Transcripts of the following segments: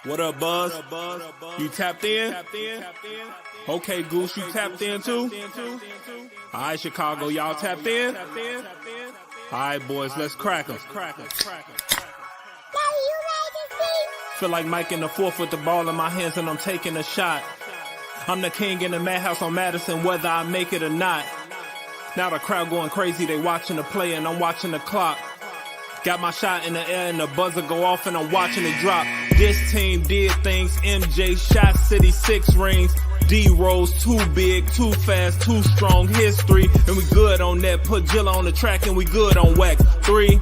What up, Buzz? You tapped in? Okay, Goose, you tapped in too? All right, Chicago, y'all tapped in? All right, boys, let's crack them. Feel like Mike in the fourth with the ball in my hands and I'm taking a shot. I'm the king in the madhouse on Madison, whether I make it or not. Now the crowd going crazy, they watching the play and I'm watching the clock. Got my shot in the air and the buzzer go off and I'm watching it drop. This team did things, MJ shot City 6 rings. D-Rose too big, too fast, too strong, history. And we good on that, put Jilla on the track and we good on wax. 3,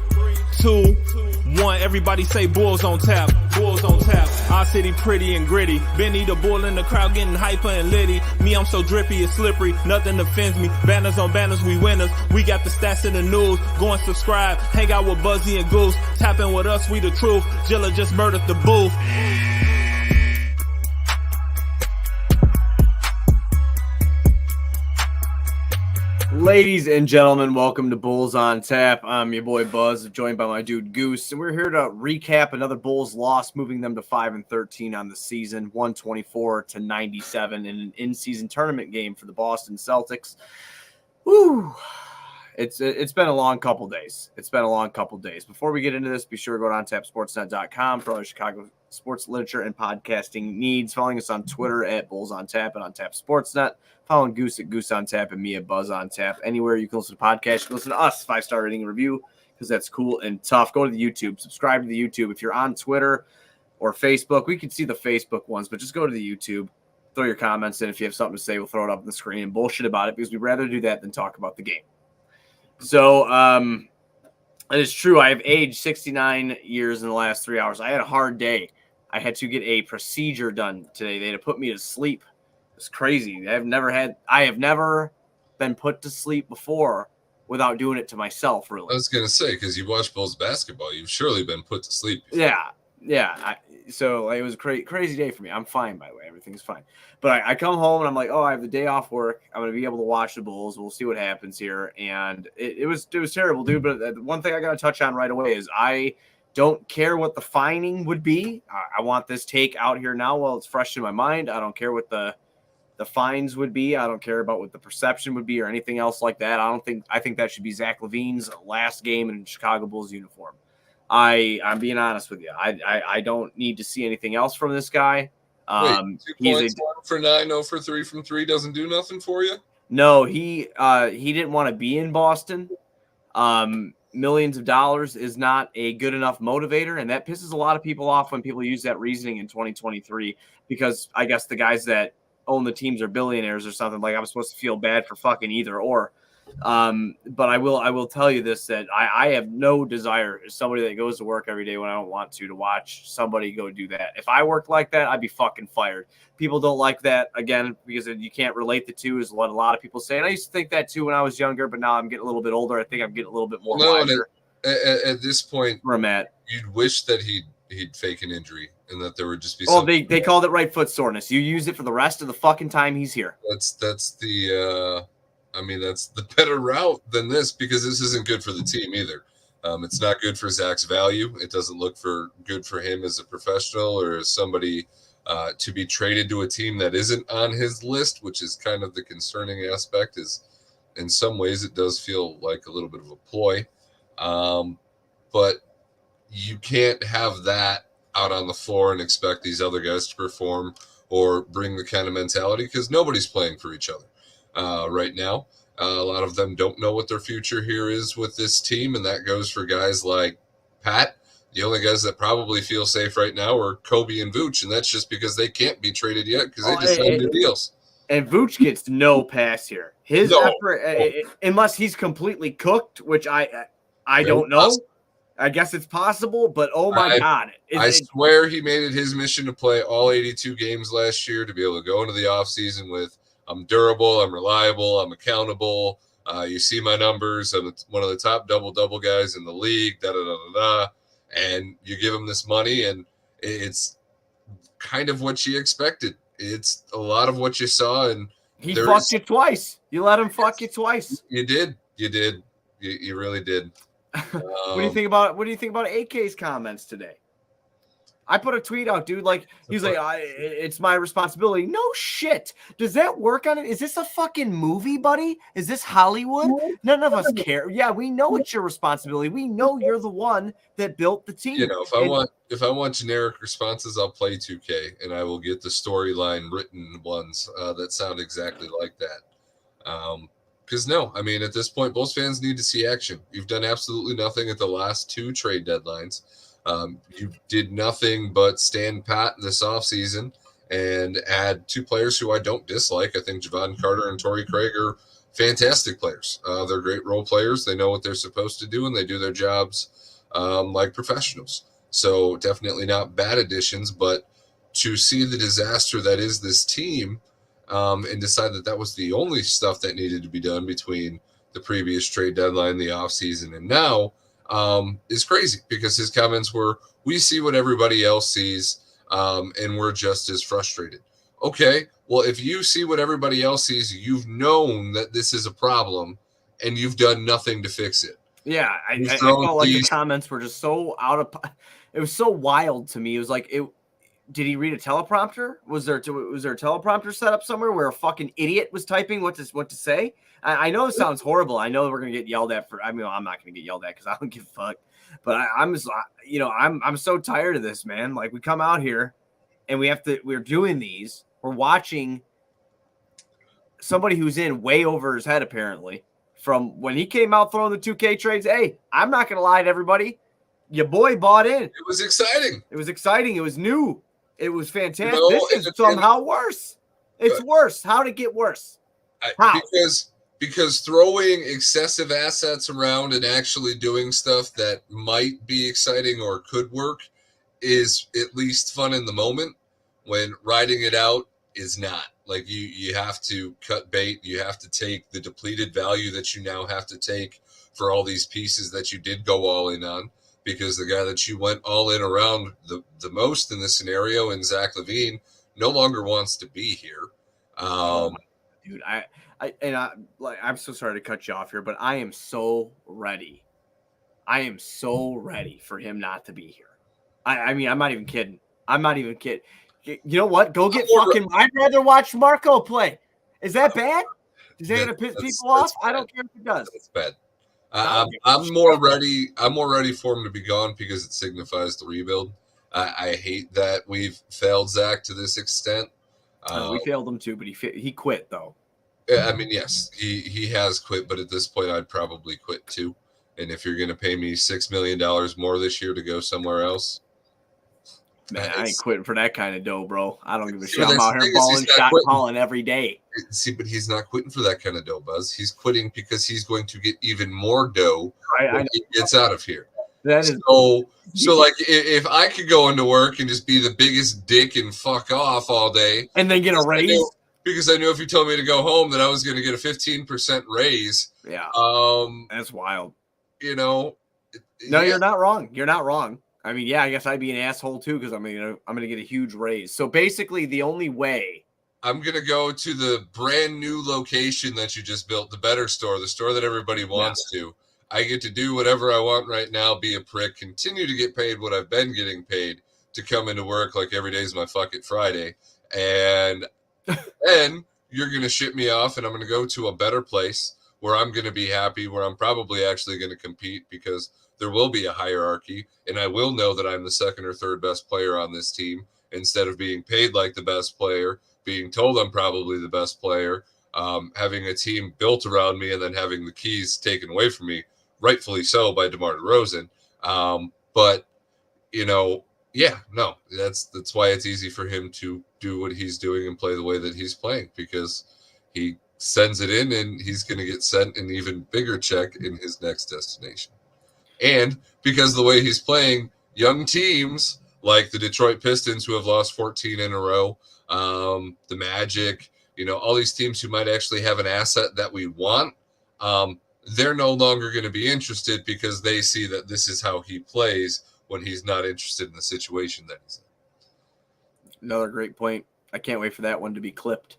2, 1, everybody say Bulls on tap, Bulls on tap. Our city pretty and gritty, Benny the bull in the crowd getting hyper and litty. Me, I'm so drippy, it's slippery, nothing offends me. Banners on banners, we winners. We got the stats in the news, go and subscribe. Hang out with Buzzy and Goose, tapping with us, we the truth. Jilla just murdered the booth. Ladies and gentlemen, welcome to Bulls on Tap. I'm your boy Buzz, joined by my dude Goose, and we're here to recap another Bulls loss, moving them to 5-13 on the season, 124-97 in an in-season tournament game for the Boston Celtics. Woo! It's been a long couple days. Before we get into this, be sure to go to ontapsportsnet.com for all your Chicago sports literature and podcasting needs. Following us on Twitter at Bulls on Tap and on Tap Sportsnet. Following Goose at Goose on Tap and me at Buzz on Tap. Anywhere you can listen to podcasts, you can listen to us, 5-star rating and review, because that's cool and tough. Go to the YouTube. Subscribe to the YouTube. If you're on Twitter or Facebook, we can see the Facebook ones, but just go to the YouTube. Throw your comments in. If you have something to say, we'll throw it up on the screen and bullshit about it, because we'd rather do that than talk about the game. So, it is true. I have aged 69 years in the last 3 hours. I had a hard day. I had to get a procedure done today. They had to put me to sleep. It's crazy. I have never been put to sleep before without doing it to myself, really. I was going to say, because you watch Bulls basketball, you've surely been put to sleep before. Yeah. So it was a crazy day for me. I'm fine, by the way. Everything's fine. But I come home and I'm like, oh, I have the day off work. I'm going to be able to watch the Bulls. We'll see what happens here. And it was terrible, dude. But one thing I got to touch on right away is I don't care what the fining would be. I want this take out here now while it's fresh in my mind. I don't care what the fines would be. I don't care about what the perception would be or anything else like that. I think that should be Zach LaVine's last game in Chicago Bulls uniform. I'm being honest with you. I don't need to see anything else from this guy. Wait, 2 points, 1 for 9, 0 for 3 from 3 doesn't do nothing for you? No, he didn't want to be in Boston. Millions of dollars is not a good enough motivator, and that pisses a lot of people off when people use that reasoning in 2023, because I guess the guys that own the teams are billionaires or something. Like, I'm supposed to feel bad for fucking either or. But I will tell you this, that I have no desire as somebody that goes to work every day when I don't want to watch somebody go do that. If I worked like that, I'd be fucking fired. People don't like that, again, because you can't relate the two, is what a lot of people say. And I used to think that too when I was younger, but now I'm getting a little bit older. I think I'm getting a little bit more wiser. At this point, where I'm at, you'd wish that he'd fake an injury and that there would just be they called it right foot soreness. You use it for the rest of the fucking time he's here. That's the better route than this, because this isn't good for the team either. It's not good for Zach's value. It doesn't look good for him as a professional or as somebody to be traded to a team that isn't on his list, which is kind of the concerning aspect. Is in some ways it does feel like a little bit of a ploy, but you can't have that out on the floor and expect these other guys to perform or bring the kind of mentality, because nobody's playing for each other right now. A lot of them don't know what their future here is with this team, and that goes for guys like Pat. The only guys that probably feel safe right now are Kobe and Vooch, and that's just because they can't be traded yet because they just signed new deals. And Vooch gets no pass here. His effort, unless he's completely cooked, which I don't know. Possible. I guess it's possible, but oh my God. I swear he made it his mission to play all 82 games last year, to be able to go into the offseason with, I'm durable, I'm reliable, I'm accountable. You see my numbers. I'm one of the top double-double guys in the league, and you give him this money, and it's kind of what you expected. It's a lot of what you saw, and he fucked you twice. You let him fuck you twice. You did. You really did. What do you think about AK's comments today? I put a tweet out, dude. Like, he's like, it's my responsibility. No shit. Does that work on it? Is this a fucking movie, buddy? Is this Hollywood? None of us care. Yeah, we know it's your responsibility. We know you're the one that built the team. You know, if I want generic responses, I'll play 2K and I will get the storyline written ones that sound exactly like that. Because no, I mean, at this point, Bulls fans need to see action. You've done absolutely nothing at the last 2 trade deadlines. You did nothing but stand pat this offseason and add 2 players who I don't dislike. I think Javon Carter and Torrey Craig are fantastic players. They're great role players. They know what they're supposed to do, and they do their jobs like professionals. So definitely not bad additions, but to see the disaster that is this team and decide that that was the only stuff that needed to be done between the previous trade deadline, the offseason, and now is crazy, because his comments were, we see what everybody else sees, and we're just as frustrated. Okay, well, if you see what everybody else sees, you've known that this is a problem, and you've done nothing to fix it. Yeah, I felt like the comments were just so out of – it was so wild to me. It was like did he read a teleprompter? Was there a teleprompter set up somewhere where a fucking idiot was typing what to say? I know it sounds horrible. I know we're gonna get yelled at for. I mean, I'm not gonna get yelled at because I don't give a fuck. But I'm so tired of this, man. Like, we come out here and we're doing these. We're watching somebody who's in way over his head, apparently, from when he came out throwing the 2K trades. Hey, I'm not gonna lie to everybody. Your boy bought in. It was exciting. It was new. It was fantastic. This is somehow worse. It's worse. How'd it get worse? How? Because throwing excessive assets around and actually doing stuff that might be exciting or could work is at least fun in the moment, when riding it out is not. Like, you have to cut bait. You have to take the depleted value that you now have to take for all these pieces that you did go all in on, because the guy that you went all in around the most in this scenario, in Zach LaVine, no longer wants to be here. Dude, I'm so sorry to cut you off here, but I am so ready. I am so ready for him not to be here. I mean, I'm not even kidding. You know what? Go get fucking. I'd rather watch Marco play. Is that bad? Is that gonna piss people off? I don't care if it does. It's bad. I'm more ready. I'm more ready for him to be gone, because it signifies the rebuild. I hate that we've failed Zach to this extent. We failed him too, but he quit though. I mean, yes, he has quit, but at this point, I'd probably quit too. And if you're going to pay me $6 million more this year to go somewhere else, man, I ain't quitting for that kind of dough, bro. I don't give a shit. I'm out here balling, shot calling every day. See, but he's not quitting for that kind of dough, Buzz. He's quitting because he's going to get even more dough when he gets out of here. So like, if I could go into work and just be the biggest dick and fuck off all day, and then get a raise, because I knew if you told me to go home that I was going to get a 15% raise. Yeah, that's wild. You know, no, you're not wrong. You're not wrong. I mean, yeah, I guess I'd be an asshole too, because I'm gonna get a huge raise. So basically, the only way I'm gonna go to the brand new location that you just built, the better store, the store that everybody wants to. I get to do whatever I want right now, be a prick, continue to get paid what I've been getting paid to come into work like every day is my fucking Friday. And then you're going to ship me off, and I'm going to go to a better place where I'm going to be happy, where I'm probably actually going to compete, because there will be a hierarchy, and I will know that I'm the second or third best player on this team, instead of being paid like the best player, being told I'm probably the best player, having a team built around me, and then having the keys taken away from me, rightfully so, by DeMar DeRozan. But, you know, yeah, no, that's why it's easy for him to do what he's doing and play the way that he's playing, because he sends it in, and he's going to get sent an even bigger check in his next destination. And because the way he's playing, young teams like the Detroit Pistons, who have lost 14 in a row, the Magic, you know, all these teams who might actually have an asset that we want, they're no longer going to be interested, because they see that this is how he plays when he's not interested in the situation that he's in. Another great point. I can't wait for that one to be clipped.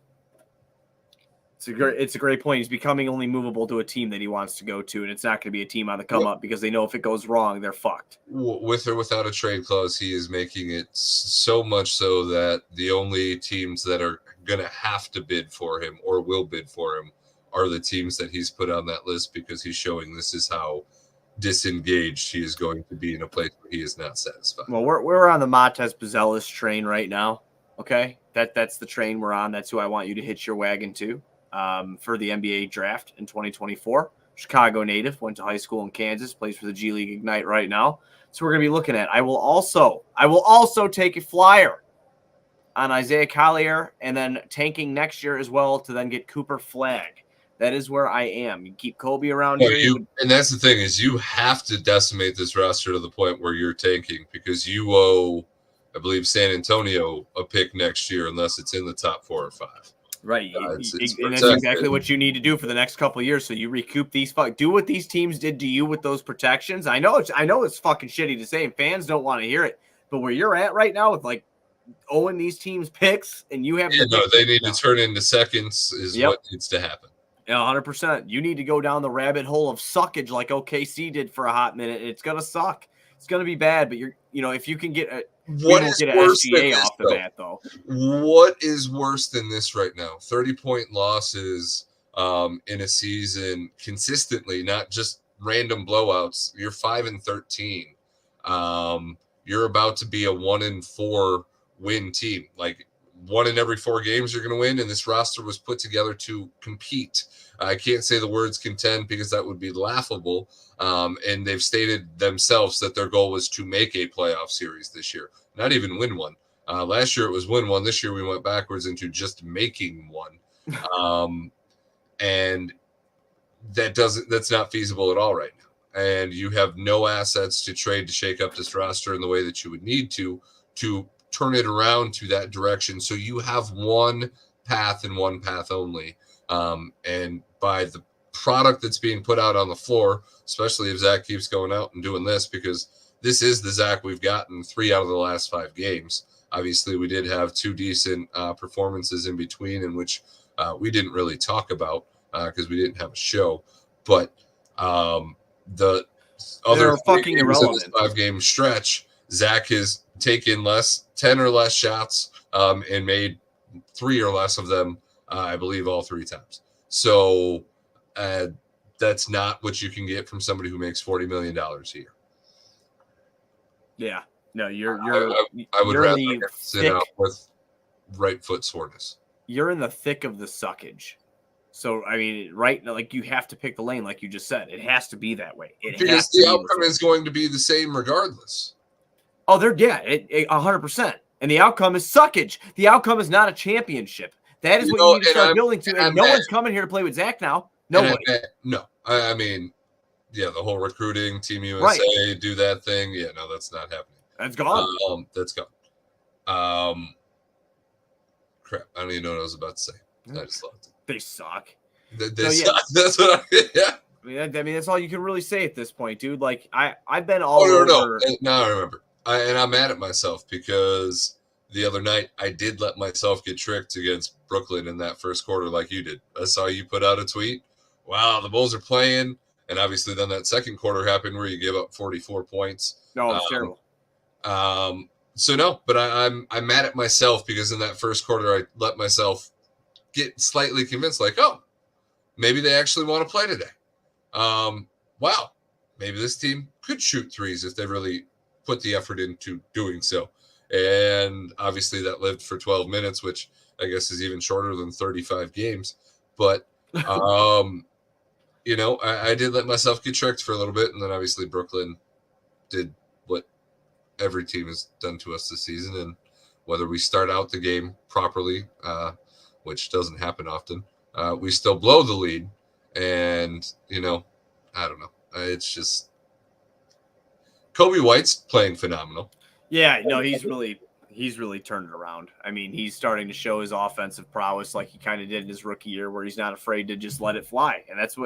It's a great point. He's becoming only movable to a team that he wants to go to, and it's not going to be a team on the come up because they know if it goes wrong, they're fucked. With or without a trade clause, he is making it so much so that the only teams that are going to have to bid for him or will bid for him are the teams that he's put on that list, because he's showing this is how disengaged he is going to be in a place where he is not satisfied. Well, we're on the Montez Buzelis train right now. Okay, that's the train we're on. That's who I want you to hitch your wagon to. For the NBA draft in 2024. Chicago native, went to high school in Kansas, plays for the G League Ignite right now. So we're going to be looking at. I will also take a flyer on Isaiah Collier and then tanking next year as well to then get Cooper Flagg. That is where I am. You keep Kobe around here. And that's the thing is you have to decimate this roster to the point where you're tanking, because you owe, I believe, San Antonio a pick next year unless it's in the top 4 or 5. Right, and that's exactly what you need to do for the next couple of years. So you recoup these. Do what these teams did to you with those protections. I know it's fucking shitty to say, and fans don't want to hear it. But where you're at right now with like owing these teams picks, and you have they need to turn into seconds is what needs to happen. Yeah, 100%. You need to go down the rabbit hole of suckage like OKC did for a hot minute. It's gonna suck. It's gonna be bad. But if you can get what is worse than this, off the bat, though? What is worse than this right now? 30-point losses in a season consistently, not just random blowouts. You're 5-13. You're about to be a 1-4 win team. Like 1 in every 4 games you're going to win, and this roster was put together to compete. I can't say the words contend because that would be laughable. And they've stated themselves that their goal was to make a playoff series this year, not even win one. Last year it was win one. This year we went backwards into just making one. And that's not feasible at all right now. And you have no assets to trade to shake up this roster in the way that you would need to turn it around to that direction. So you have one path and one path only. And by the product that's being put out on the floor, especially if Zach keeps going out and doing this, because this is the Zach we've gotten 3 out of the last 5 games. Obviously, we did have 2 decent performances in between, in which we didn't really talk about because we didn't have a show. But the other fucking irrelevant in this 5-game stretch, Zach has taken 10 or less shots and made 3 or less of them, I believe, all 3 times. So that's not what you can get from somebody who makes $40 million a year. Yeah, no, I would rather sit out with right foot soreness. You're in the thick of the suckage. So, I mean, right, like you have to pick the lane, like you just said. It has to be that way. Because the outcome is going to be the same regardless. Oh, 100%. And the outcome is suckage. The outcome is not a championship. That is what you need to start building to. And no one's coming here to play with Zach now. Nobody. No. I mean, the whole recruiting, Team USA, do that thing. Yeah, no, that's not happening. That's gone. That's gone. Crap. I don't even know what I was about to say. I just lost it. They suck. They suck. That's what I mean, that's all you can really say at this point, dude. Like, I've been all over. No. Now I remember. And I'm mad at myself because the other night I did let myself get tricked against Brooklyn in that first quarter like you did. I saw you put out a tweet. Wow, the Bulls are playing. And obviously then that second quarter happened where you gave up 44 points. No, it's terrible. So no, but I'm mad at myself because in that first quarter I let myself get slightly convinced, like, oh, maybe they actually want to play today. Wow, maybe this team could shoot threes if they really put the effort into doing so. And obviously that lived for 12 minutes, which I guess is even shorter than 35 games. But, I did let myself get tricked for a little bit. And then obviously Brooklyn did what every team has done to us this season. And whether we start out the game properly, which doesn't happen often, we still blow the lead. And, I don't know. It's just Kobe White's playing phenomenal. Yeah, no, he's really turned it around. I mean, he's starting to show his offensive prowess like he kind of did in his rookie year, where he's not afraid to just let it fly. And that's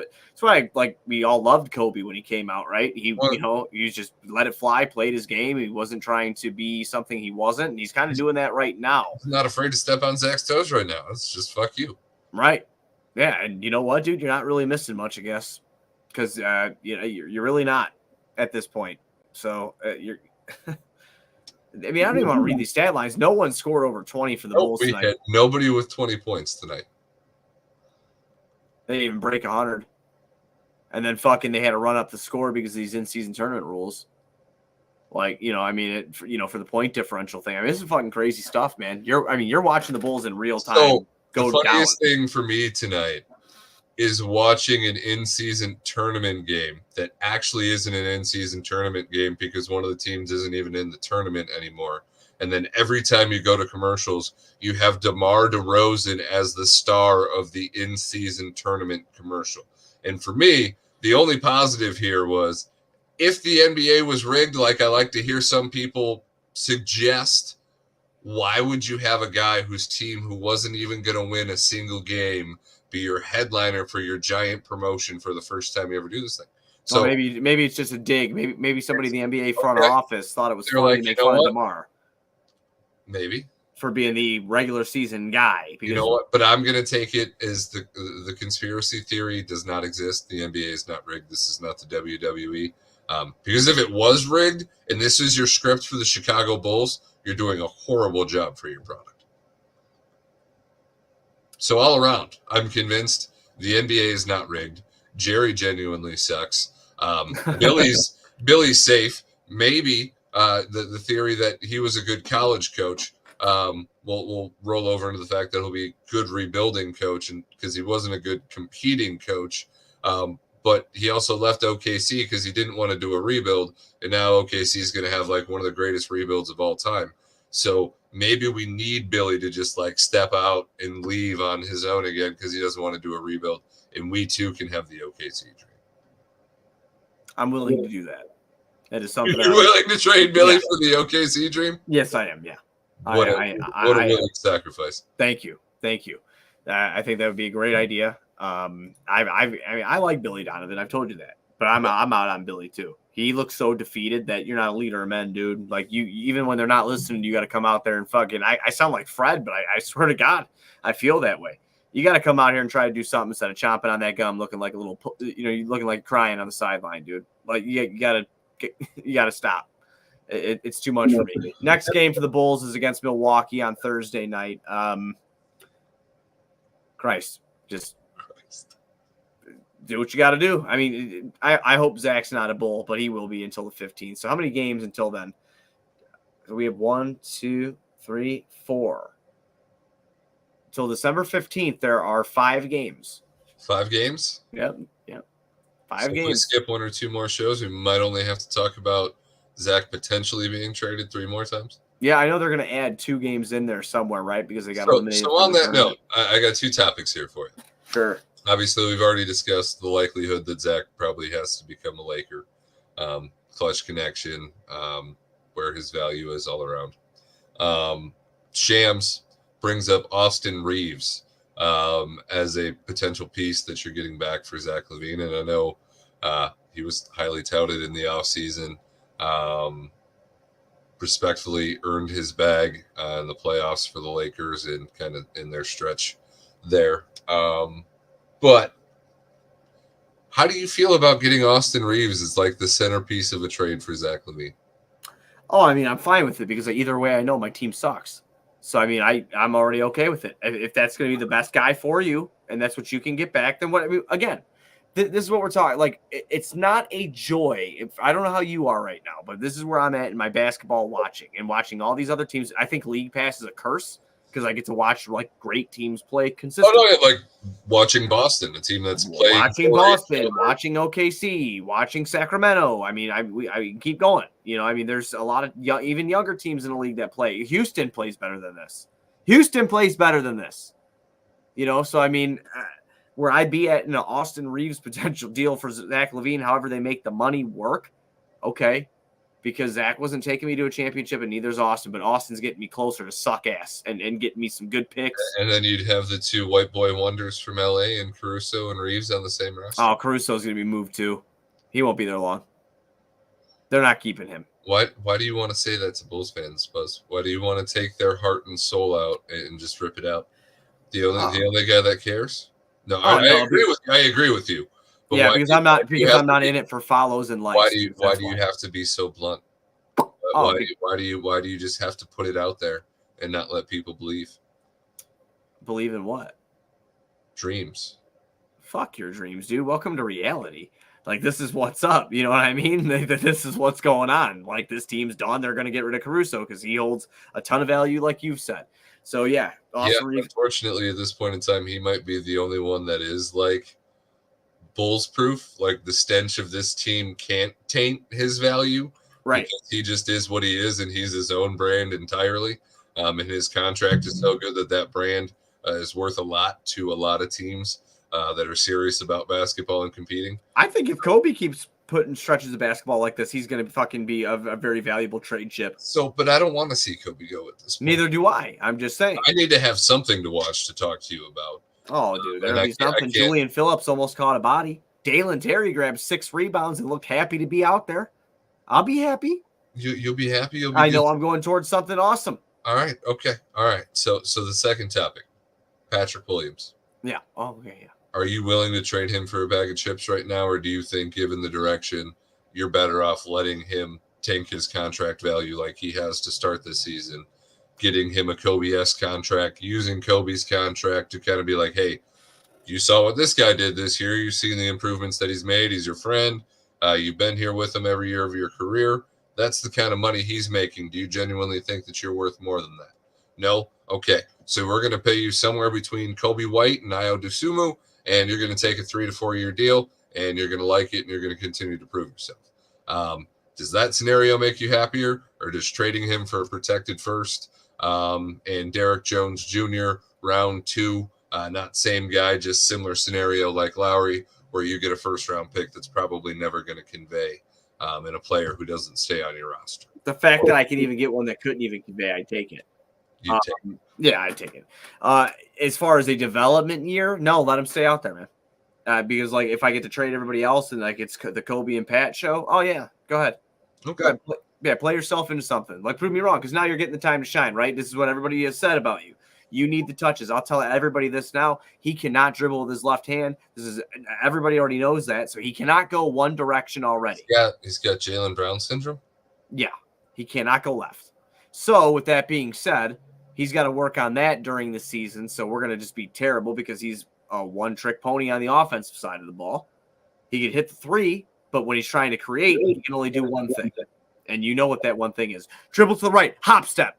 why we all loved Kobe when he came out, right? He just let it fly, played his game. He wasn't trying to be something he wasn't, and he's kind of doing that right now. He's not afraid to step on Zach's toes right now. It's just fuck you. Right. Yeah, and you know what, dude? You're not really missing much, I guess, because you're really not at this point. So you're. I mean, I don't even want to read these stat lines. No one scored over 20 for the Bulls We tonight. had nobody with 20 points tonight. They didn't even break 100. And then fucking they had to run up the score because of these in-season tournament rules. Like, for the point differential thing. I mean, this is fucking crazy stuff, man. You're watching the Bulls in real time So go the down. funniest thing for me tonight is watching an in-season tournament game that actually isn't an in-season tournament game because one of the teams isn't even in the tournament anymore. And then every time you go to commercials, you have DeMar DeRozan as the star of the in-season tournament commercial. And for me, the only positive here was if the NBA was rigged, like I like to hear some people suggest, why would you have a guy whose team who wasn't even going to win a single game be your headliner for your giant promotion for the first time you ever do this thing? So maybe it's just a dig. Maybe somebody in the NBA front office thought it was funny to make fun of DeMar. Maybe. For being the regular season guy. You know what? But I'm going to take it as the conspiracy theory does not exist. The NBA is not rigged. This is not the WWE. Because if it was rigged and this is your script for the Chicago Bulls, you're doing a horrible job for your product. So all around, I'm convinced the NBA is not rigged. Jerry genuinely sucks. Billy's safe. Maybe the theory that he was a good college coach will roll over into the fact that he'll be a good rebuilding coach, and because he wasn't a good competing coach. But he also left OKC because he didn't want to do a rebuild, and now OKC is going to have like one of the greatest rebuilds of all time. So maybe we need Billy to just like step out and leave on his own again because he doesn't want to do a rebuild, and we too can have the OKC dream. I'm willing to do that. That is something. You're willing to trade Billy for the OKC dream? Yes, I am. Yeah. What a willing sacrifice. Thank you. I think that would be a great idea. I like Billy Donovan. I've told you that, but I'm out on Billy too. He looks so defeated that you're not a leader of men, dude. Like you, even when they're not listening, you got to come out there and fucking. I sound like Fred, but I swear to God, I feel that way. You got to come out here and try to do something instead of chomping on that gum, looking like a little, you're looking like crying on the sideline, dude. Like you gotta stop. It's too much for me. Next game for the Bulls is against Milwaukee on Thursday night. Just do what you got to do. I mean, I hope Zach's not a Bull, but he will be until the 15th. So how many games until then? We have 1, 2, 3, 4. Until December 15th, there are 5 games. 5 games? Yep. 5 games. If we skip 1 or 2 more shows, we might only have to talk about Zach potentially being traded 3 more times. Yeah, I know they're going to add 2 games in there somewhere, right? Because they got eliminated. So on that note, I got 2 topics here for you. Sure. Obviously, we've already discussed the likelihood that Zach probably has to become a Laker. Clutch connection, where his value is all around. Shams brings up Austin Reeves as a potential piece that you're getting back for Zach LaVine. And I know he was highly touted in the offseason. Respectfully earned his bag in the playoffs for the Lakers and kind of in their stretch there. But how do you feel about getting Austin Reeves as like the centerpiece of a trade for Zach LaVine? Oh, I mean, I'm fine with it because either way, I know my team sucks. So, I mean, I'm already okay with it. If that's going to be the best guy for you and that's what you can get back, then what? I mean, again, this is what we're talking. Like, it's not a joy. I don't know how you are right now, but this is where I'm at in my basketball watching all these other teams. I think League Pass is a curse because I get to watch like great teams play consistently. Oh no, like watching Boston, a team that's playing. Watching Boston, watching OKC, watching Sacramento. I mean, I keep going. You know, I mean, there's a lot of even younger teams in the league that play. Houston plays better than this. You know, so I mean, where I'd be at in an Austin Reeves potential deal for Zach LaVine, however they make the money work, okay. Because Zach wasn't taking me to a championship, and neither is Austin. But Austin's getting me closer to suck ass and getting me some good picks. And then you'd have the 2 white boy wonders from LA and Caruso and Reeves on the same roster. Oh, Caruso's going to be moved too. He won't be there long. They're not keeping him. Why do you want to say that to Bulls fans, Buzz? Why do you want to take their heart and soul out and just rip it out? The only guy that cares? No, Oh no, I agree with you. But yeah, why because do you- I'm not why do you because have I'm to not be- in it for follows and likes. dude, why that's do you have to be so blunt? Oh, Why do you just have to put it out there and not let people believe? believe in what? Dreams. Fuck your dreams, dude. Welcome to reality. Like, this is what's up. You know what I mean? This is what's going on. Like, this team's done. They're going to get rid of Caruso because he holds a ton of value, like you've said. So, yeah. Yeah, unfortunately, at this point in time, he might be the only one that is like Bulls proof. Like, the stench of this team can't taint his value. Right. Because he just is what he is, and he's his own brand entirely. And his contract is so good that brand is worth a lot to a lot of teams that are serious about basketball and competing. I think if Kobe keeps putting stretches of basketball like this, he's going to fucking be a very valuable trade chip. So, but I don't want to see Kobe go at this point. Neither do I. I'm just saying. I need to have something to watch to talk to you about. Oh, dude, there'll be something. Julian Phillips almost caught a body. Dalen Terry grabbed 6 rebounds and looked happy to be out there. I'll be happy. You'll be happy. You'll be I know I'm going towards something awesome. All right. Okay. All right. So the second topic, Patrick Williams. Yeah. Oh, okay. Yeah. Are you willing to trade him for a bag of chips right now, or do you think, given the direction, you're better off letting him tank his contract value like he has to start this season, getting him a Kobe-esque contract, using Kobe's contract to kind of be like, hey, you saw what this guy did this year. You've seen the improvements that he's made. He's your friend. You've been here with him every year of your career. That's the kind of money he's making. Do you genuinely think that you're worth more than that? No? Okay. So we're going to pay you somewhere between Kobe White and Ayo Dosunmu, and you're going to take a 3 to 4 year deal, and you're going to like it, and you're going to continue to prove yourself. Does that scenario make you happier, or does trading him for a protected first and Derek Jones Jr. round 2, not same guy, just similar scenario like Lowry, where you get a first-round pick that's probably never going to convey in a player who doesn't stay on your roster? The fact that I could even get one that couldn't even convey, I'd take it. Yeah, I'd take it. As far as a development year, no, let him stay out there, man. Because, like, if I get to trade everybody else and, like, it's the Kobe and Pat show, oh, yeah, go ahead. Okay. Go ahead. Play yourself into something. Like, prove me wrong, because now you're getting the time to shine, right? This is what everybody has said about you. You need the touches. I'll tell everybody this now. He cannot dribble with his left hand. Everybody already knows that, so he cannot go one direction already. He's got Jaylen Brown syndrome? Yeah, he cannot go left. So, with that being said, he's got to work on that during the season, so we're going to just be terrible because he's a one-trick pony on the offensive side of the ball. He can hit the 3, but when he's trying to create, he can only do one thing. And you know what that one thing is. Dribble to the right, hop step,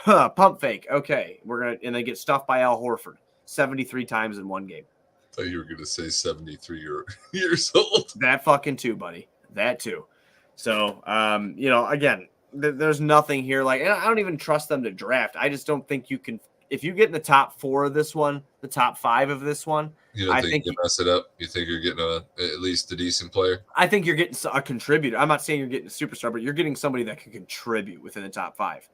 pump fake. Okay, and then get stuffed by Al Horford 73 times in one game. I thought you were going to say 73 years old. That fucking too, buddy. That too. So, again, there's nothing here. Like, and I don't even trust them to draft. I just don't think you can. If you get in the top 4 of this one, the top 5 of this one, you don't think you mess it up? You think you're getting at least a decent player? I think you're getting a contributor. I'm not saying you're getting a superstar, but you're getting somebody that can contribute within the top 5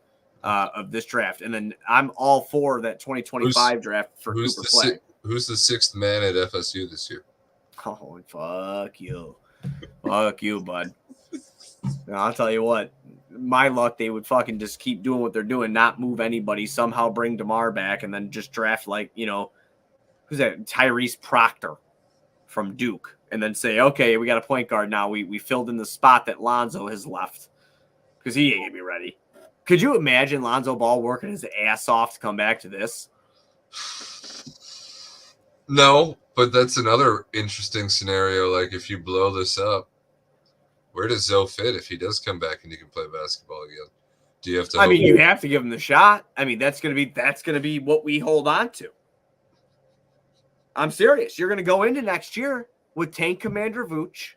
of this draft. And then I'm all for that 2025 draft for Cooper Flag. Who's the 6th man at FSU this year? Oh, fuck you. Fuck you, bud. No, I'll tell you what. My luck, they would fucking just keep doing what they're doing, not move anybody, somehow bring DeMar back, and then just draft, like, who's that? Tyrese Proctor from Duke, and then say, okay, we got a point guard now. We filled in the spot that Lonzo has left because he ain't going to be ready. Could you imagine Lonzo Ball working his ass off to come back to this? No, but that's another interesting scenario. Like, if you blow this up, where does Zoe fit if he does come back and he can play basketball again? Do you have to? You have to give him the shot. That's gonna be what we hold on to. I'm serious. You're gonna go into next year with Tank Commander Vooch,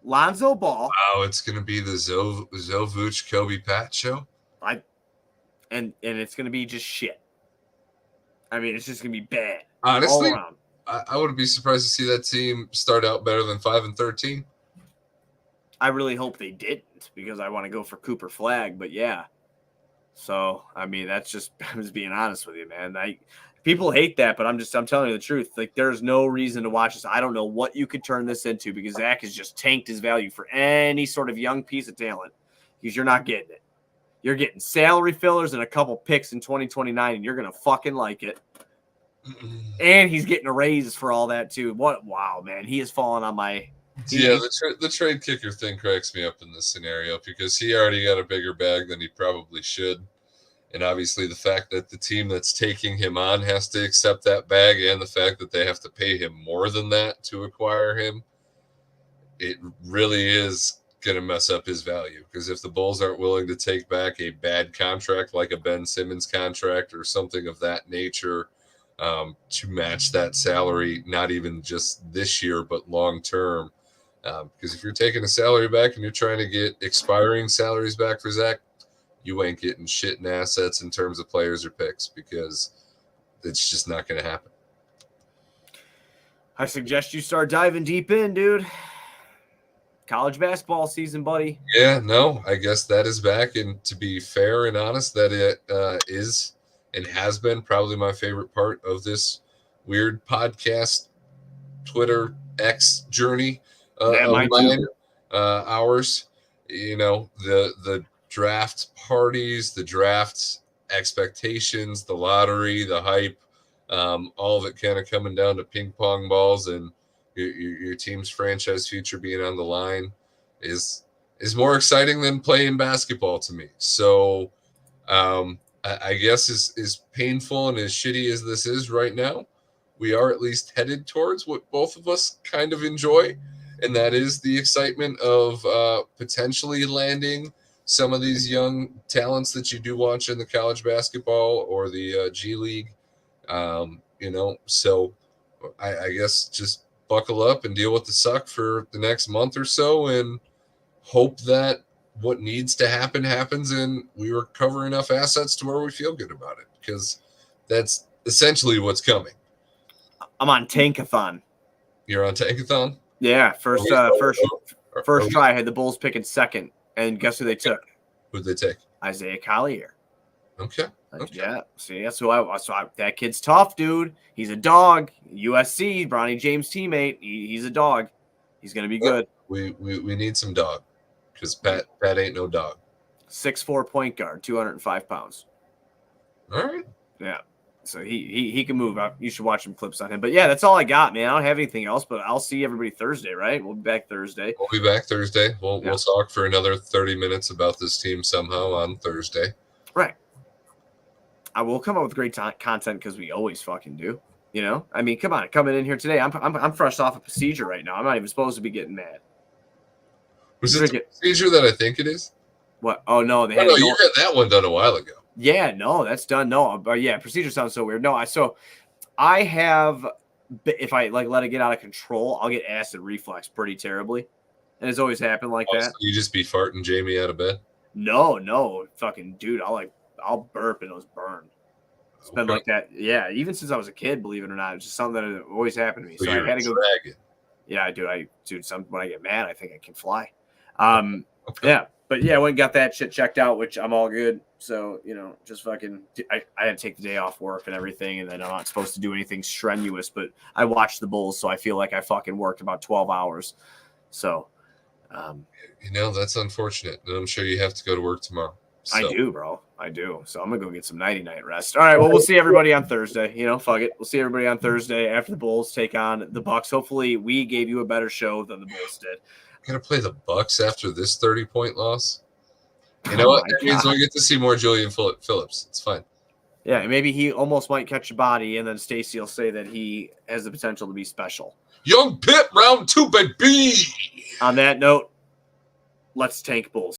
Lonzo Ball. Wow, it's gonna be the Zoe Vooch Kobe Pat show. And it's gonna be just shit. It's just gonna be bad. Honestly, all around. I wouldn't be surprised to see that team start out better than 5-13. I really hope they didn't because I want to go for Cooper Flag, but yeah. So, that's just, I'm just being honest with you, man. People hate that, but I'm telling you the truth. Like, there's no reason to watch this. I don't know what you could turn this into because Zach has just tanked his value for any sort of young piece of talent because you're not getting it. You're getting salary fillers and a couple picks in 2029, and you're going to fucking like it. And he's getting a raise for all that too. Wow, man, he is falling on my. Yeah, the trade kicker thing cracks me up in this scenario because he already got a bigger bag than he probably should. And obviously the fact that the team that's taking him on has to accept that bag and the fact that they have to pay him more than that to acquire him, it really is going to mess up his value. Because if the Bulls aren't willing to take back a bad contract like a Ben Simmons contract or something of that nature to match that salary, not even just this year, but long term, because if you're taking a salary back and you're trying to get expiring salaries back for Zach, you ain't getting shit in assets in terms of players or picks because it's just not going to happen. I suggest you start diving deep in, dude. College basketball season, buddy. Yeah, no, I guess that is back. And to be fair and honest, that it is and has been probably my favorite part of this weird podcast, Twitter, X journey of mine, ours. You know, the draft parties, the draft expectations, the lottery, the hype, all of it kind of coming down to ping pong balls and your team's franchise future being on the line is more exciting than playing basketball to me. So I guess as painful and as shitty as this is right now, we are at least headed towards what both of us kind of enjoy, and that is the excitement of potentially landing some of these young talents that you do watch in the college basketball or the G League. So I guess just buckle up and deal with the suck for the next month or so and hope that what needs to happen happens and we recover enough assets to where we feel good about it, because that's essentially what's coming. I'm on Tankathon. You're on Tankathon? Yeah, first try. I had the Bulls picking second, and guess who they took? Who'd they take? Isaiah Collier. Okay. Yeah. See, that's who that kid's tough, dude. He's a dog. USC, Bronny James teammate. He's a dog. He's gonna be good. We need some dog, because Pat ain't no dog. 6'4" point guard, 205 pounds. All right. Yeah. So he can move. You should watch some clips on him. But yeah, that's all I got, man. I don't have anything else, but I'll see everybody Thursday, right? We'll be back Thursday. We'll talk for another 30 minutes about this team somehow on Thursday. Right. I will come up with great content because we always fucking do. You know? I mean, come on, coming in here today. I'm fresh off a procedure right now. I'm not even supposed to be getting mad. Was it the procedure that I think it is? What? Oh no, you had that one done a while ago. Yeah, no, that's done. No, but yeah, procedure sounds so weird. No, I have, if I let it get out of control, I'll get acid reflux pretty terribly, and it's always happened like that. So you just be farting Jamie out of bed? No, fucking dude, I'll burp and it'll burn. It's been like that, yeah. Even since I was a kid, believe it or not, it's just something that always happened to me. So I had to go. Dragon. Yeah, when I get mad, I think I can fly. Yeah. But yeah, I went and got that shit checked out, which I'm all good. So, just fucking, I had to take the day off work and everything, and then I'm not supposed to do anything strenuous, but I watched the Bulls, so I feel like I fucking worked about 12 hours. So, that's unfortunate. And I'm sure you have to go to work tomorrow. So. I do, bro. I do. So I'm going to go get some nighty-night rest. All right, well, we'll see everybody on Thursday. Fuck it. We'll see everybody on Thursday after the Bulls take on the Bucks. Hopefully we gave you a better show than the Bulls did. Gonna play the Bucks after this 30-point loss. You know what? That means we'll get to see more Julian Phillips. It's fine. Yeah, maybe he almost might catch a body, and then Stacey will say that he has the potential to be special. Young Pitt, round 2, baby. On that note, let's tank Bulls.